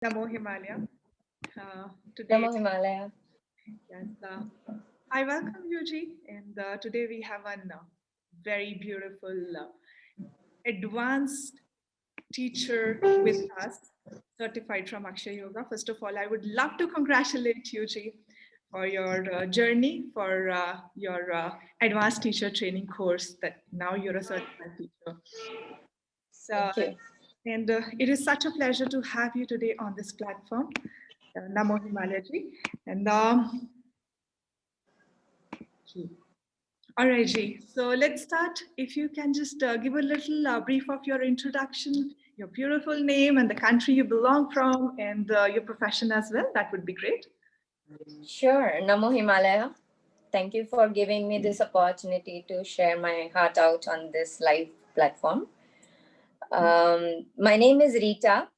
Namo Himalaya. Today, Namo Himalaya. yes, I welcome you, Ji. And today we have a very beautiful, advanced teacher with us, certified from Akshar Yoga. First of all, I would love to congratulate you, Ji, for your journey, for your advanced teacher training course that now you're a certified teacher. So, Thank you. and it is such a pleasure to have you today on this platform. Namo Himalaya Ji. And all right, Ji. So let's start. If you can just give a little brief of your introduction, your beautiful name, and the country you belong from, and your profession as well, that would be great. Sure. Namo Himalaya. Thank you for giving me this opportunity to share my heart out on this live platform. My name is Rita,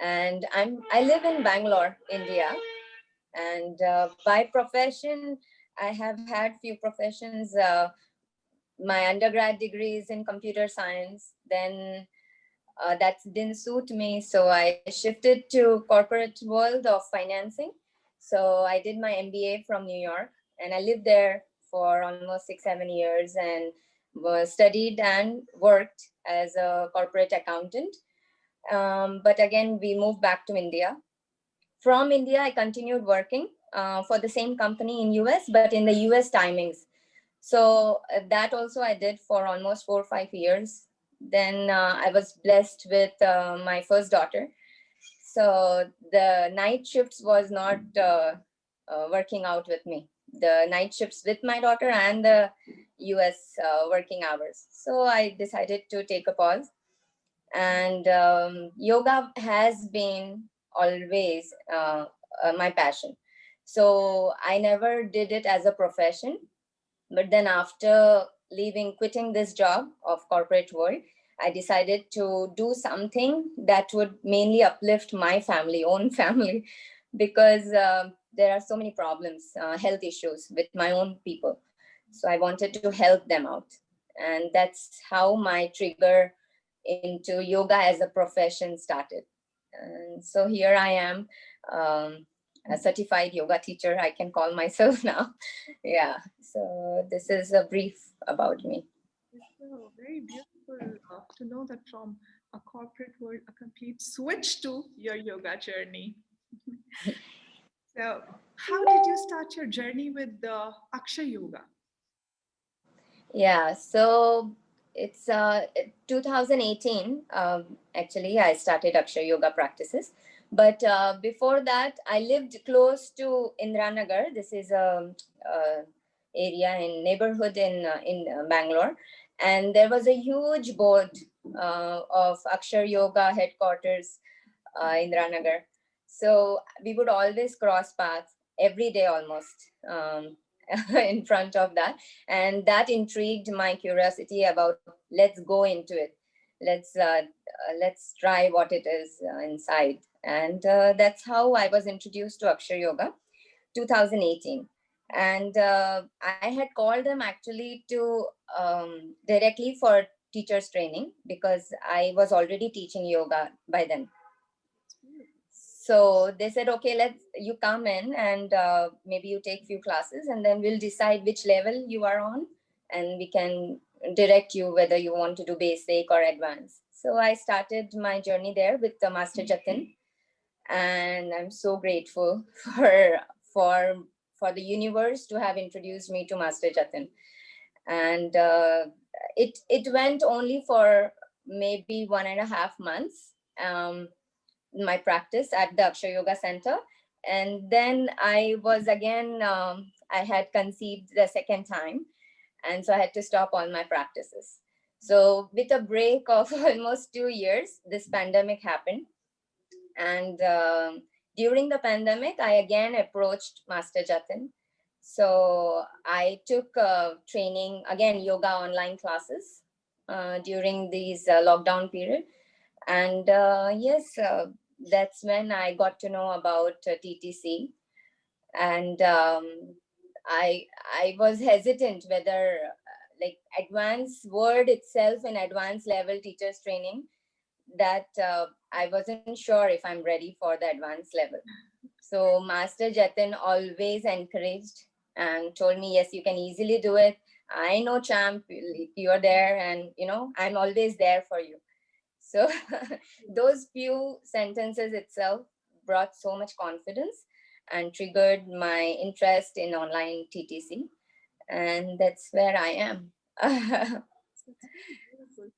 and I live in Bangalore, India. And by profession, I have had few professions. My undergrad degree is in computer science. Then that didn't suit me, so I shifted to corporate world of financing. So I did my MBA from New York, and I lived there for almost 6-7 years, and was studied and worked as a corporate accountant. But again, we moved back to India. From India, I continued working for the same company in US, but in the US timings. So that also I did for almost 4 or 5 years. Then I was blessed with my first daughter. So the night shifts was not working out with me. The night shifts with my daughter and the US working hours. So I decided to take a pause. And yoga has been always my passion. So I never did it as a profession, but then after quitting this job of corporate world, I decided to do something that would mainly uplift my family, own family, because there are so many problems, health issues with my own people. So I wanted to help them out. And that's how my trigger into yoga as a profession started. And so here I am, a certified yoga teacher, I can call myself now. Yeah, so this is a brief about me. It's very beautiful to know that from a corporate world, a complete switch to your yoga journey. So, how did you start your journey with the Akshar Yoga? Yeah, so it's 2018. Actually, I started Akshar Yoga practices. But before that, I lived close to Indranagar. This is a area in neighborhood in Bangalore, and there was a huge board of Akshar Yoga headquarters, Indranagar. So we would always cross paths every day almost, in front of that, and that intrigued my curiosity about let's go into it, let's try what it is inside. And that's how I was introduced to Akshar Yoga 2018. And I had called them actually to directly for teachers training, because I was already teaching yoga by then. So they said, okay, let's you come in, and maybe you take few classes, and then we'll decide which level you are on, and we can direct you whether you want to do basic or advanced. So I started my journey there with the Master Jatin, and I'm so grateful for for the universe to have introduced me to Master Jatin. And it went only for maybe 1.5 months. My practice at the Akshar Yoga Center. And then I was again, I had conceived the second time. And so I had to stop all my practices. So, with a break of almost 2 years, this pandemic happened. And during the pandemic, I again approached Master Jatin. So, I took training, again, yoga online classes during these lockdown period. And yes, that's when I got to know about TTC. And I was hesitant whether like advanced word itself in advanced level teachers training, that I wasn't sure if I'm ready for the advanced level. So Master Jatin always encouraged and told me, yes, you can easily do it. I know, champ, you're there, and I'm always there for you. So those few sentences itself brought so much confidence and triggered my interest in online TTC. And that's where I am. That's really beautiful.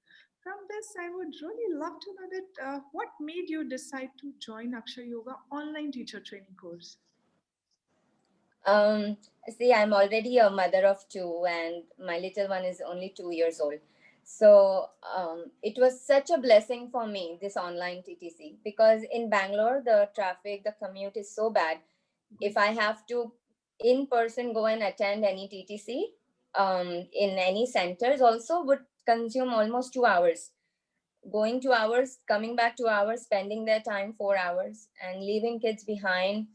From this, I would really love to know that what made you decide to join Akshar Yoga online teacher training course? Um, See, I'm already a mother of two, and my little one is only 2 years old. So it was such a blessing for me, this online TTC, because in Bangalore, the traffic, the commute is so bad. If I have to in person go and attend any TTC in any centers, also would consume almost 2 hours. Going 2 hours, coming back 2 hours, spending their time 4 hours, and leaving kids behind,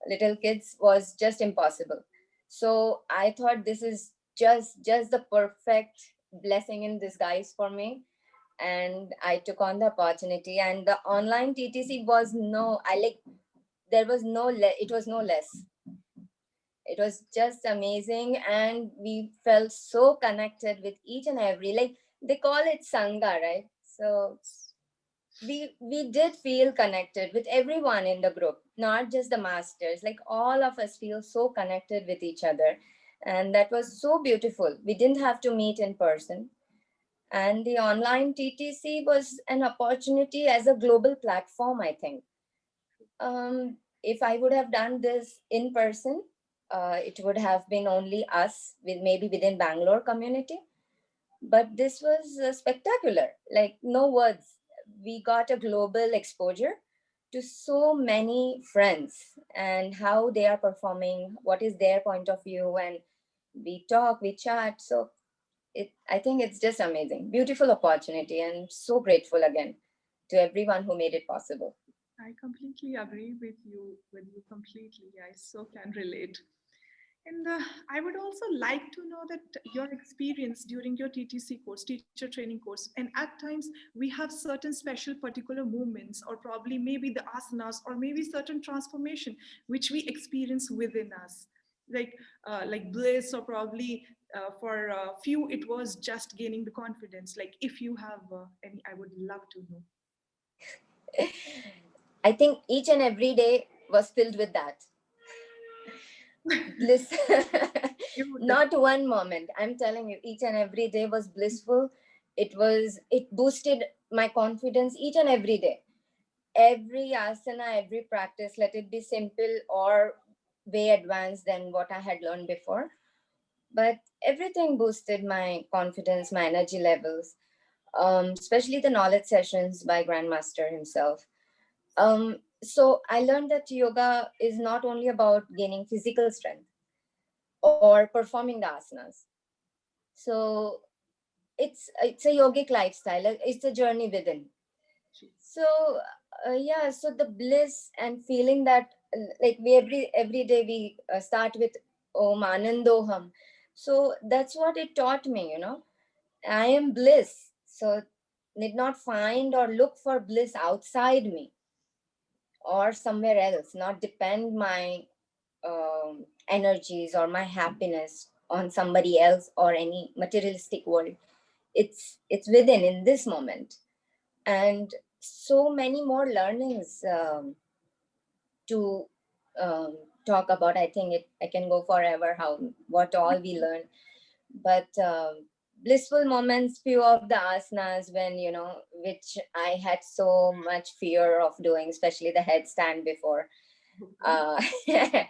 little kids, was just impossible. So I thought this is just the perfect blessing in disguise for me, and I took on the opportunity. And the online TTC was no, I like, there was no it was no less. It was just amazing, and we felt so connected with each and every, like, they call it sangha, right? So we did feel connected with everyone in the group, not just the masters. Like, all of us feel so connected with each other, and that was so beautiful. We didn't have to meet in person, and the online TTC was an opportunity as a global platform, I think. If I would have done this in person, it would have been only us, with maybe within Bangalore community. But this was spectacular, like, no words. We got a global exposure to so many friends, and how they are performing, what is their point of view, and we talk, we chat. So I think it's just amazing, beautiful opportunity, and so grateful again to everyone who made it possible. I completely agree with you completely. I so can relate. And I would also like to know that your experience during your TTC course, teacher training course, and at times we have certain special particular movements, or probably maybe the asanas, or maybe certain transformation which we experience within us, like bliss, or probably for a few it was just gaining the confidence. Like if you have any, I would love to know. I think each and every day was filled with that bliss. You Not one moment, I'm telling you, each and every day was blissful. It boosted my confidence each and every day. Every asana, every practice, let it be simple or way advanced than what I had learned before, but everything boosted my confidence, my energy levels. Especially the knowledge sessions by Grandmaster himself. So I learned that yoga is not only about gaining physical strength or performing the asanas. So it's a yogic lifestyle. It's a journey within. So yeah, so the bliss and feeling that, like, we every day we start with Om Anandoham. So that's what it taught me. I am bliss. So need not find or look for bliss outside me or somewhere else, not depend my energies or my happiness on somebody else or any materialistic world. It's within, in this moment. And so many more learnings to um, talk about. I think I can go forever, how what all we learn. But blissful moments, few of the asanas, when, which I had so much fear of doing, especially the headstand before. The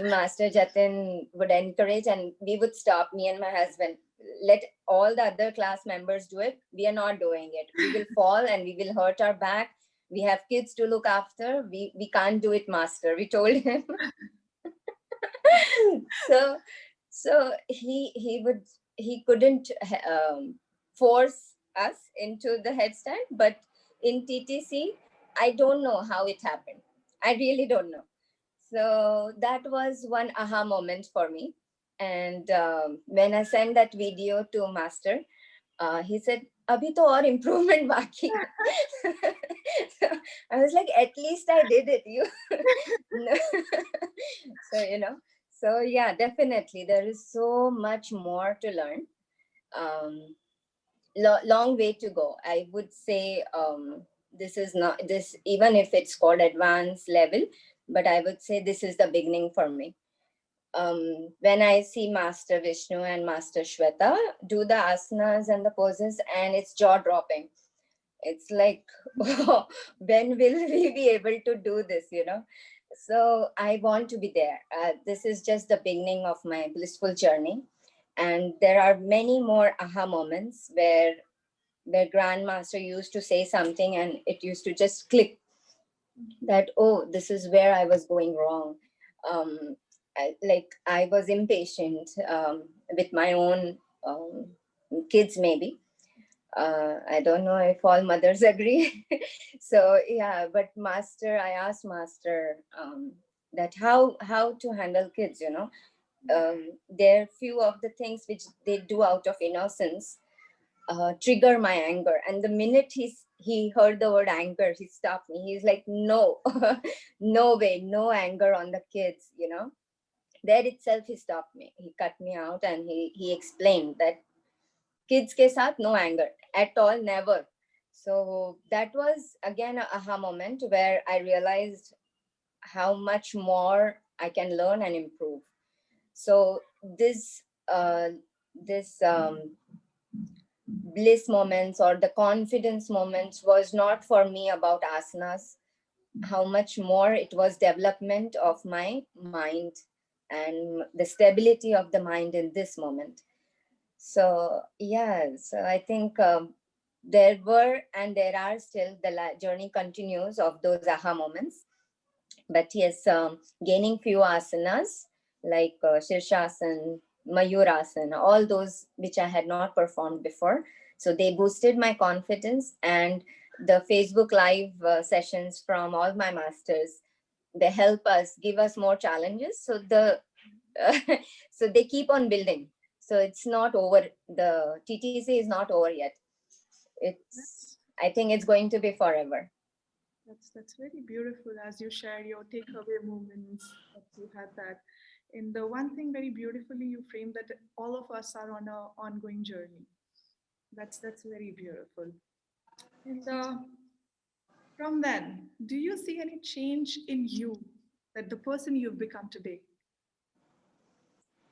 Master Jatin would encourage, and we would stop, me and my husband. Let all the other class members do it. We are not doing it. We will fall and we will hurt our back. We have kids to look after. We can't do it, Master. We told him. so so he couldn't force us into the headstand, but in TTC, I don't know how it happened. I really don't know. So that was one aha moment for me. And when I sent that video to Master, he said, abhi to aur improvement baki hai. I was like, at least I did it. So, so yeah, definitely there is so much more to learn. Um, long way to go. I would say this is not this, even if it's called advanced level, but I would say this is the beginning for me. When I see Master Vishnu and Master Shweta do the asanas and the poses, and it's jaw dropping. It's like, when will we be able to do this? So I want to be there. This is just the beginning of my blissful journey, and there are many more aha moments where grandmaster used to say something and it used to just click that, oh, this is where I was going wrong. I was impatient with my own kids, maybe. I don't know if all mothers agree. So yeah, but master, I asked master that how to handle kids. There are few of the things which they do out of innocence trigger my anger. And the minute he heard the word anger, he stopped me. He's like, no, no way, no anger on the kids. There itself he stopped me. He cut me out, and he explained that kids ke saath no anger at all, never. So that was again a aha moment where I realized how much more I can learn and improve. So this bliss moments or the confidence moments was not for me about asanas, how much more it was development of my mind and the stability of the mind in this moment. So yeah, so I think there were and there are still, the journey continues of those aha moments. But yes, gaining few asanas like Shirshasana, Mayurasana, all those which I had not performed before. So they boosted my confidence, and the Facebook live sessions from all my masters, they help us, give us more challenges. So so they keep on building. So it's not over. The TTC is not over yet. I think it's going to be forever. That's very beautiful as you share your takeaway moments that you had that. And the one thing very beautifully you framed that all of us are on a ongoing journey. That's very beautiful. And from then, do you see any change in you, that the person you've become today?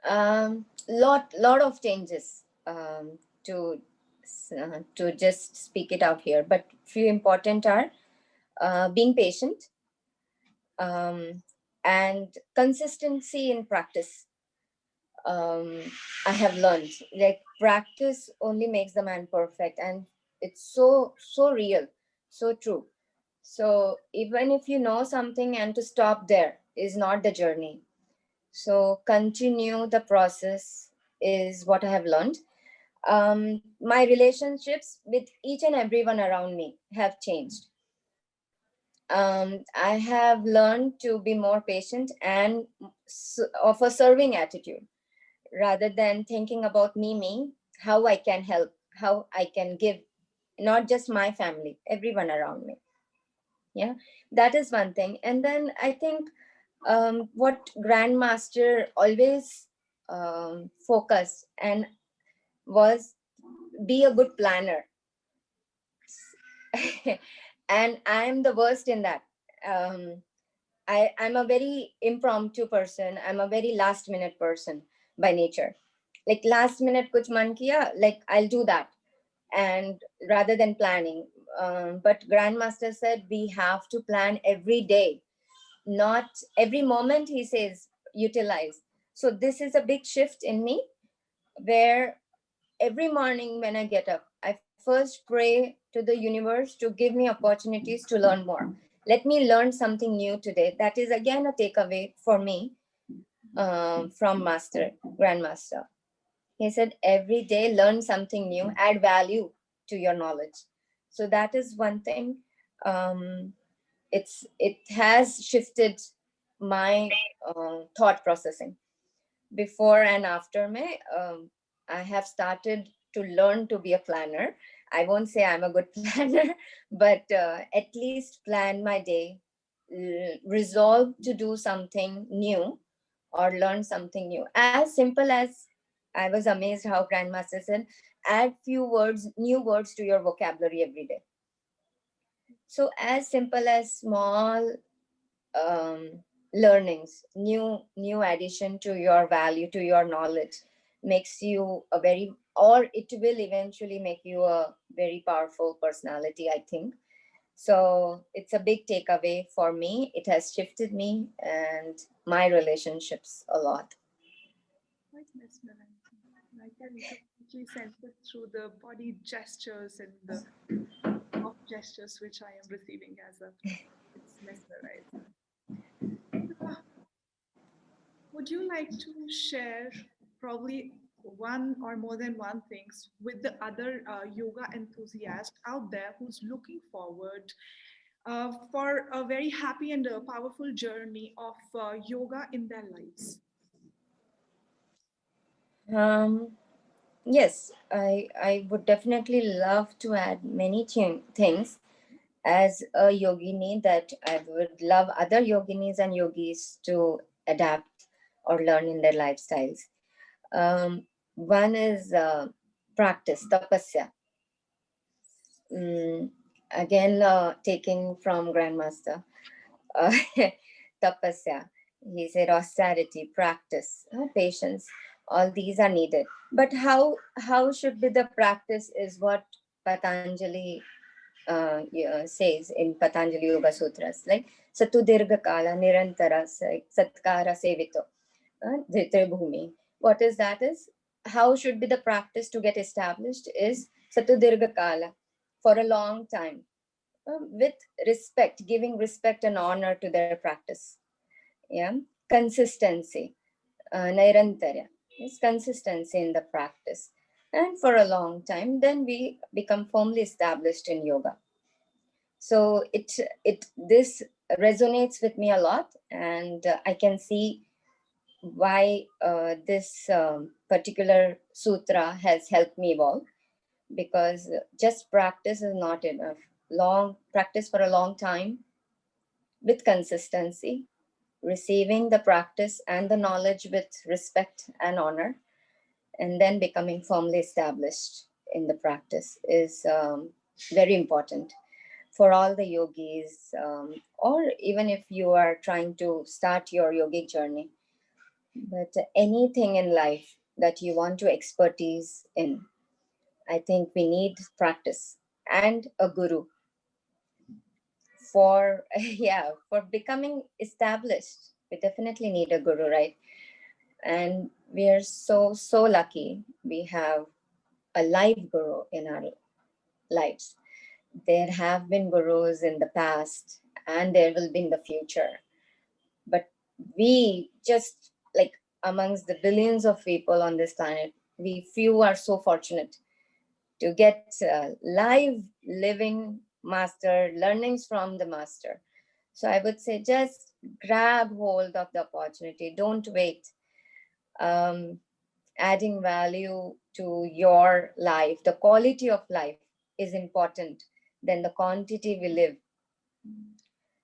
Lot of changes, to just speak it out here, but few important are being patient, um, and consistency in practice. um, I have learned, like, practice only makes the man perfect, and it's so real, so true. So even if you know something, and to stop there is not the journey. So continue the process is what I have learned. My relationships with each and everyone around me have changed. I have learned to be more patient and of a serving attitude, rather than thinking about me, how I can help, how I can give, not just my family, everyone around me. Yeah, that is one thing. And then I think what Grandmaster always focused and was, be a good planner. And I'm the worst in that. Um, I'm a very impromptu person. I'm a very last minute person by nature. Like, last minute kuch man kiya, like, I'll do that, and rather than planning. But Grandmaster said we have to plan every day, not every moment. He says utilize. So this is a big shift in me, where every morning when I get up, I first pray to the universe to give me opportunities to learn more. Let me learn something new today. That is again a takeaway for me, from Grandmaster. He said, every day learn something new, add value to your knowledge. So that is one thing. Um, it has shifted my thought processing. Before and after me, I have started to learn to be a planner. I won't say I'm a good planner, but at least plan my day, resolve to do something new or learn something new. As simple as, I was amazed how Grandmaster said, add few words, new words to your vocabulary every day. So as simple as small learnings, new addition to your value, to your knowledge, makes you a very, or it will eventually make you a very powerful personality, I think. So it's a big takeaway for me. It has shifted me and my relationships a lot. Quite mesmerizing. I can completely sense it through the body gestures and the mouth gestures which I am receiving as of now. It's mesmerizing. Uh, Would you like to share probably one or more than one things with the other yoga enthusiast out there who's looking forward for a very happy and powerful journey of yoga in their lives? Um, yes, I would definitely love to add many things as a yogini that I would love other yoginis and yogis to adapt or learn in their lifestyles. One is practice, tapasya. Mm, again, taking from Grandmaster, uh, tapasya. He said austerity, practice, patience. All these are needed. But how should be the practice is what Patanjali says in Patanjali Yoga Sutras, like Satu Dirgha Kala Nirantara Satkara Sevito Bhumi. What is that is, how should be the practice to get established is Satu Dirgha Kala, for a long time, with respect, giving respect and honor to their practice. Yeah, consistency, Nairantarya is consistency in the practice. And for a long time, then we become firmly established in yoga. So it this resonates with me a lot, and I can see why this particular sutra has helped me evolve, because just practice is not enough. Long practice for a long time with consistency, receiving the practice and the knowledge with respect and honor, and then becoming firmly established in the practice is very important for all the yogis, or even if you are trying to start your yogic journey. But anything in life that you want to expertise in, I think we need practice and a guru for yeah, for becoming established. We definitely need a guru, right? And we are so lucky we have a live guru in our lives. There have been gurus in the past and there will be in the future, but we just, like, amongst the billions of people on this planet, we few are so fortunate to get live living master learnings from the master. So I would say just grab hold of the opportunity, don't wait. um, Adding value to your life, the quality of life is important than the quantity we live.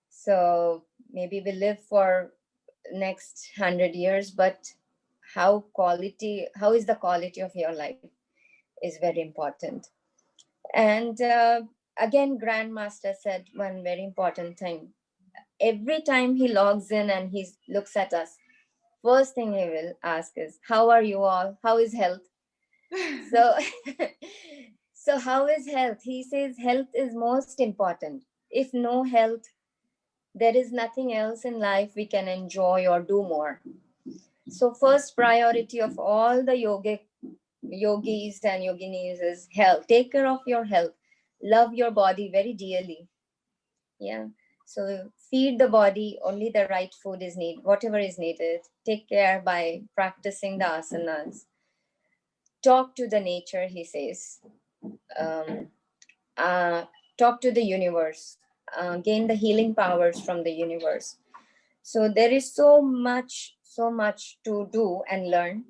So maybe we live for next 100 years, but how is the quality of your life is very important. And again, Grandmaster said one very important thing. Every time he logs in and he looks at us, first thing he will ask is, how are you all? How is health? So, so how is health? He says health is most important. If no health, there is nothing else in life we can enjoy or do more. So first priority of all the yogis and yoginis is health. Take care of your health. Love your body very dearly. Yeah. So feed the body only the right food is needed, whatever is needed. Take care by practicing the asanas. Talk to the nature, he says. Um, uh, Talk to the universe. Gain the healing powers from the universe. So there is so much to do and learn.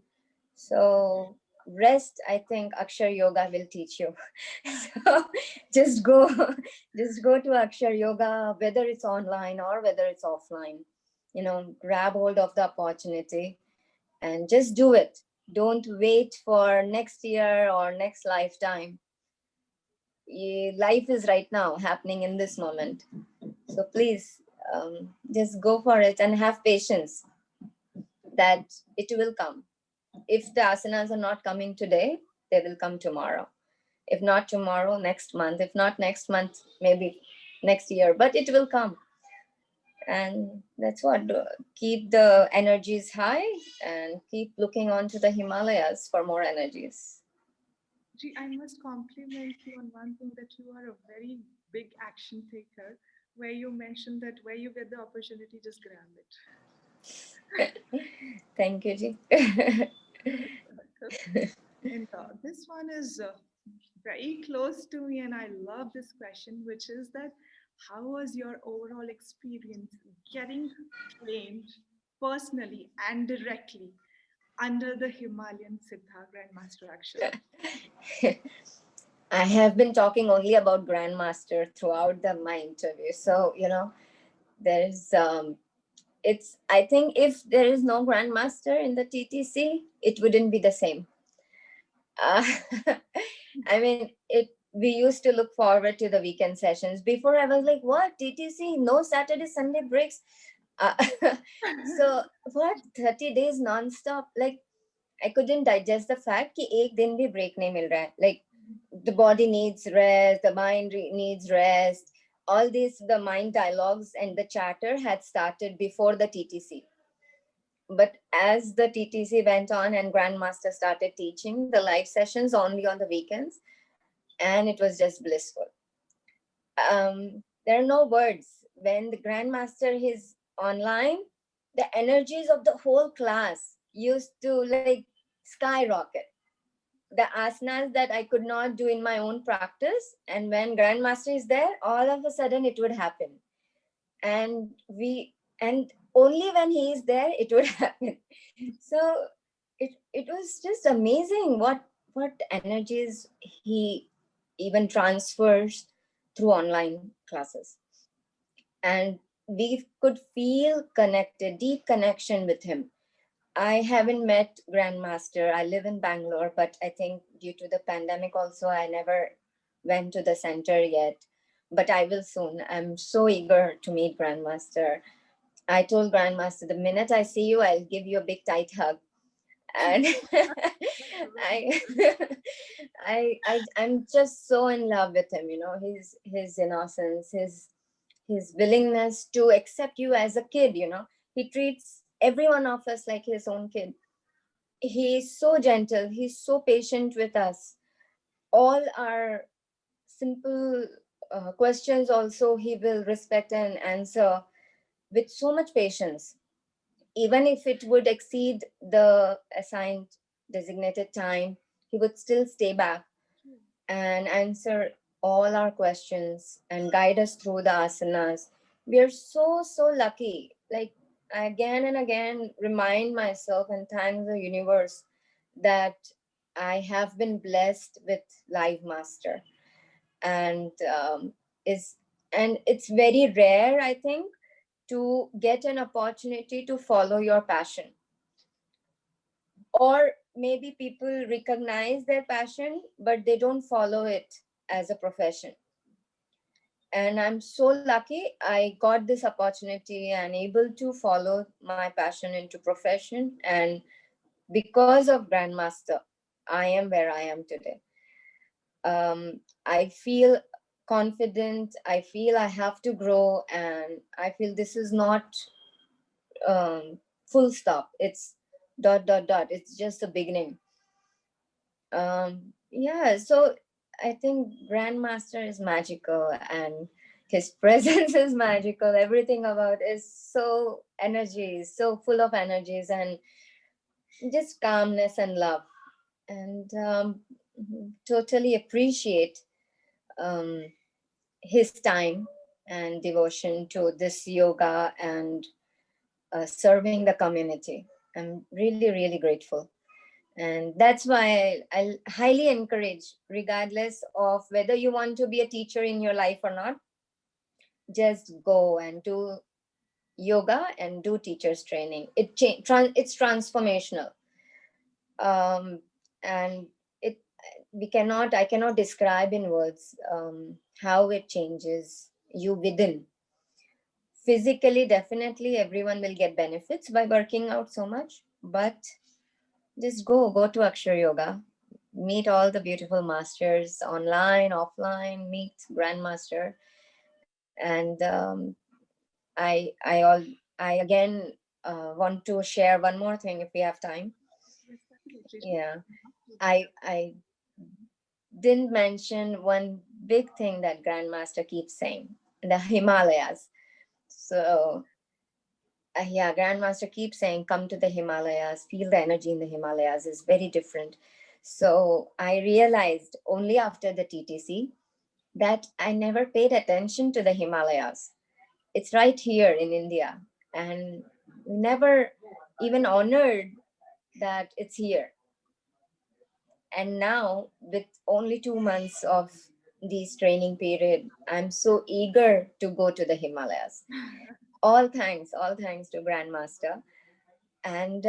So rest, I think Akshar Yoga will teach you. So just go, just go to Akshar Yoga, whether it's online or whether it's offline. Grab hold of the opportunity and just do it. Don't wait for next year or next lifetime. Life is right now happening in this moment. So please, just go for it and have patience that it will come. If the asanas are not coming today, they will come tomorrow. If not tomorrow, next month. If not next month, maybe next year, but it will come. And that's what, keep the energies high and keep looking onto the Himalayas for more energies. Gee, I must compliment you on one thing, that you are a very big action taker, where you mentioned that where you get the opportunity, just grab it. Thank you, Ji. And this one is very close to me, and I love this question, which is that how was your overall experience getting trained personally and directly under the Himalayan Siddha Grandmaster Akshar? I have been talking only about Grandmaster throughout my interview. So, there's I think if there is no Grandmaster in the TTC, it wouldn't be the same. Uh, I mean, we used to look forward to the weekend sessions. Before, I was like, what, TTC, no Saturday, Sunday breaks? Uh, so what, 30 days non-stop? Like, I couldn't digest the fact कि एक दिन भी break नहीं मिल रहा है. Like, the body needs rest, the mind needs rest. All these, the mind dialogues and the chatter had started before the TTC. But as the TTC went on and Grandmaster started teaching the live sessions only on the weekends, and it was just blissful. There are no words. When the Grandmaster is online, the energies of the whole class used to like skyrocket. The asanas that I could not do in my own practice, and when Grandmaster is there, all of a sudden it would happen. And only when he is there, it would happen. So it was just amazing what energies he even transfers through online classes. And we could feel connected, deep connection with him. I haven't met Grandmaster. I live in Bangalore, but I think due to the pandemic also, I never went to the center yet. But I will soon. I'm so eager to meet Grandmaster. I told Grandmaster, the minute I see you, I'll give you a big tight hug. And I, I'm just so in love with him. His innocence, his willingness to accept you as a kid. He treats every one of us like his own kid. He's so gentle. He's so patient with us. All our simple questions also he will respect and answer with so much patience, even if it would exceed the assigned designated time. He would still stay back and answer all our questions and guide us through the asanas. We are so lucky. Like, I again and again remind myself and thank the universe that I have been blessed with Live Master. And is and it's very rare, I think, to get an opportunity to follow your passion. Or maybe people recognize their passion, but they don't follow it as a profession. And I'm so lucky I got this opportunity and able to follow my passion into profession. And because of Grandmaster, I am where I am today. I feel confident. I feel I have to grow, and I feel this is not full stop. It's dot dot dot. It's just the beginning. Yeah, so I think Grandmaster is magical, and his presence is magical. Everything about is so energy, so full of energies and just calmness and love. And totally appreciate um, his time and devotion to this yoga and serving the community. I'm really, really grateful. And that's why I highly encourage, regardless of whether you want to be a teacher in your life or not, just go and do yoga and do teachers training. It's transformational. um, and it I cannot describe in words how it changes you within. Physically, definitely everyone will get benefits by working out so much, but just go to Akshar Yoga, meet all the beautiful masters online, offline, meet grandmaster. And I all I again want to share one more thing if we have time. Yes, definitely. Yeah, Ji. I didn't mention one big thing that grandmaster keeps saying, the Himalayas. So yeah, grandmaster keeps saying, come to the Himalayas, feel the energy in the Himalayas is very different. So I realized only after the TTC that I never paid attention to the Himalayas. It's right here in India, and never even honored that it's here. And now, with only 2 months of this training period, I'm so eager to go to the Himalayas. All thanks to Grandmaster. And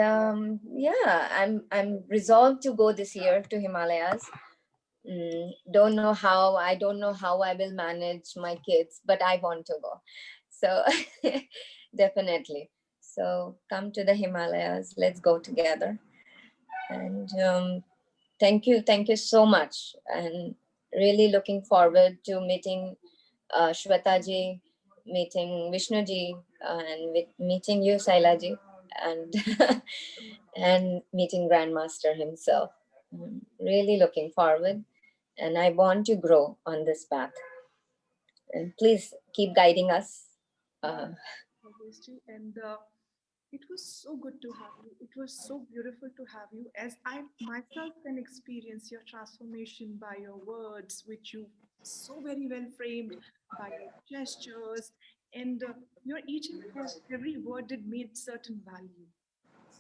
yeah, I'm resolved to go this year to Himalayas. Don't know how. I don't know how I will manage my kids, but I want to go. So definitely. So come to the Himalayas. Let's go together. And thank you so much. And really looking forward to meeting Shweta ji, meeting Vishnu ji, and meeting you, Sahila ji, and and meeting Grandmaster himself. Really looking forward, and I want to grow on this path. And please keep guiding us. Uh, Always, Ji. And it was so good to have you. It was so beautiful to have you, as I myself can experience your transformation by your words, which you so very well framed, by your gestures, and your each and every word did made certain value.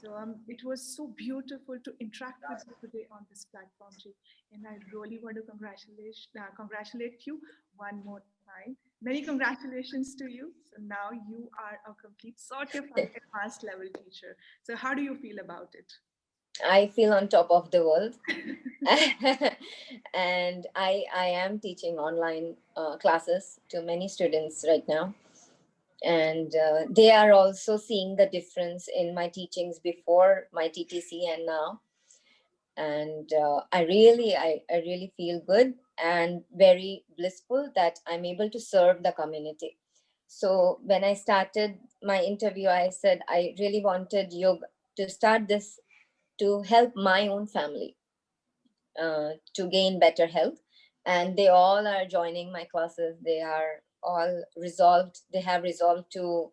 So it was so beautiful to interact with you today on this platform, Jay. And I really want to congratulate you one more time. Many congratulations to you. So now you are a complete certified advanced level teacher. So how do you feel about it? I feel on top of the world. And I am teaching online classes to many students right now, and they are also seeing the difference in my teachings before my TTC and now. And I really feel good and very blissful that I'm able to serve the community. So when I started my interview, I said I really wanted yoga to start this to help my own family to gain better health. And they all are joining my classes. They are all resolved. They have resolved to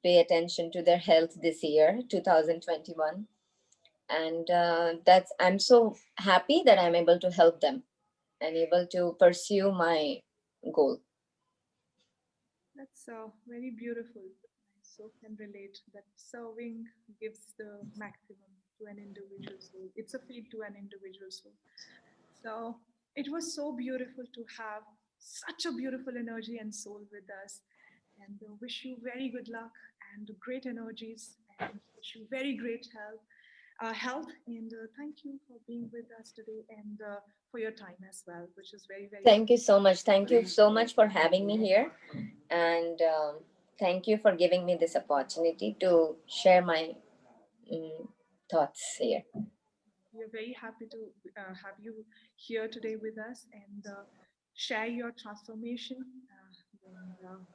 pay attention to their health this year, 2021. And that's I'm so happy that I'm able to help them and able to pursue my goal. That's very beautiful. I so can relate that serving gives the maximum to an individual soul. It's a feed to an individual soul. So it was so beautiful to have such a beautiful energy and soul with us. And wish you very good luck and great energies, and wish you very great health. And thank you for being with us today, and for your time as well, which is very, very. Thank you so much. Thank you so much for having me here. And thank you for giving me this opportunity to share my um, thoughts here. We are very happy to have you here today with us, and share your transformation, and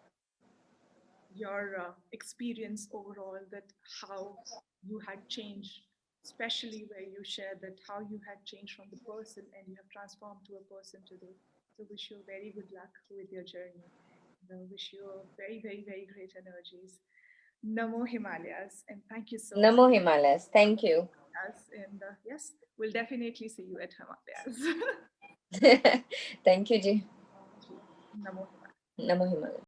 your experience overall, that how you had changed, especially where you shared that how you had changed from the person and you have transformed to a person today. So wish you very good luck with your journey. And wish you very, very, very great energies. Namo Himalayas, and thank you so much. Namo Himalayas. Thank you. Us, and yes, we'll definitely see you at Himalayas. Thank you, Ji. Namo Himalayas. Namo Himalayas.